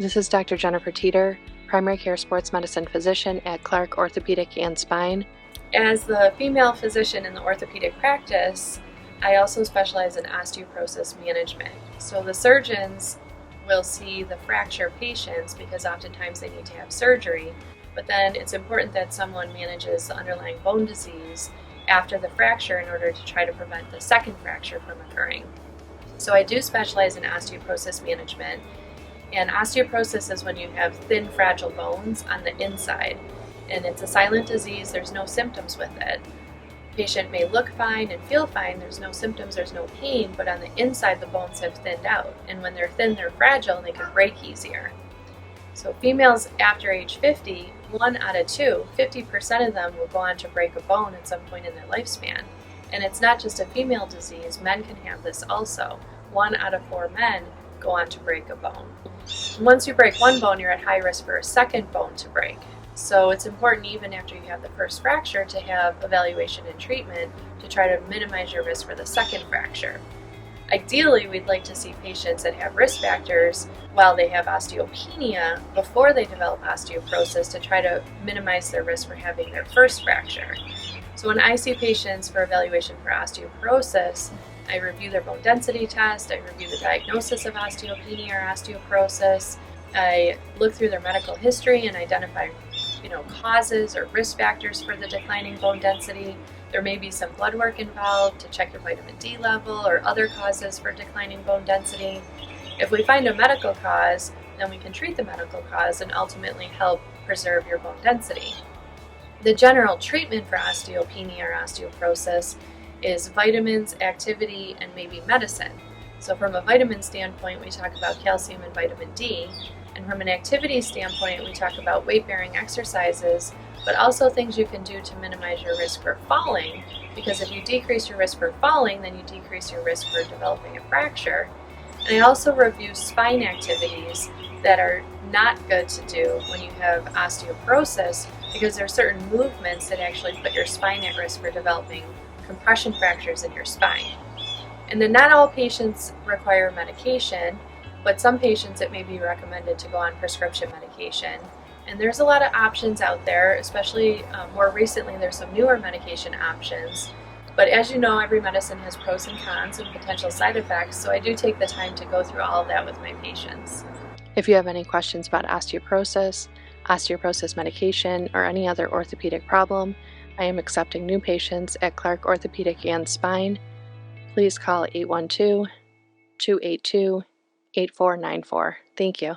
This is Dr. Jennifer Teeter, primary care sports medicine physician at Clark Orthopedic and Spine. As the female physician in the orthopedic practice, I also specialize in osteoporosis management. So the surgeons will see the fracture patients because oftentimes they need to have surgery, but then it's important that someone manages the underlying bone disease after the fracture in order to try to prevent the second fracture from occurring. So I do specialize in osteoporosis management, and osteoporosis is when you have thin, fragile bones on the inside. And it's a silent disease, there's no symptoms with it. The patient may look fine and feel fine, there's no symptoms, there's no pain, but on the inside the bones have thinned out. And when they're thin, they're fragile and they can break easier. So females after age 50, 1 out of 2, 50% of them will go on to break a bone at some point in their lifespan. And it's not just a female disease, men can have this also. 1 out of 4 men go on to break a bone. Once you break one bone, you're at high risk for a second bone to break. So it's important even after you have the first fracture to have evaluation and treatment to try to minimize your risk for the second fracture. Ideally, we'd like to see patients that have risk factors while they have osteopenia before they develop osteoporosis to try to minimize their risk for having their first fracture. So when I see patients for evaluation for osteoporosis, I review their bone density test, I review the diagnosis of osteopenia or osteoporosis, I look through their medical history and identify causes or risk factors for the declining bone density. There may be some blood work involved to check your vitamin D level or other causes for declining bone density. If we find a medical cause, then we can treat the medical cause and ultimately help preserve your bone density. The general treatment for osteopenia or osteoporosis is vitamins, activity, and maybe medicine. So from a vitamin standpoint, we talk about calcium and vitamin D. And from an activity standpoint, we talk about weight-bearing exercises, but also things you can do to minimize your risk for falling, because if you decrease your risk for falling, then you decrease your risk for developing a fracture. And I also review spine activities that are not good to do when you have osteoporosis, because there are certain movements that actually put your spine at risk for developing compression fractures in your spine. And then not all patients require medication, but some patients it may be recommended to go on prescription medication. And there's a lot of options out there, especially more recently there's some newer medication options. But as you know, every medicine has pros and cons and potential side effects, so I do take the time to go through all of that with my patients. If you have any questions about osteoporosis, osteoporosis medication, or any other orthopedic problem, I am accepting new patients at Clark Orthopedic and Spine. Please call 812-282-8494. Thank you.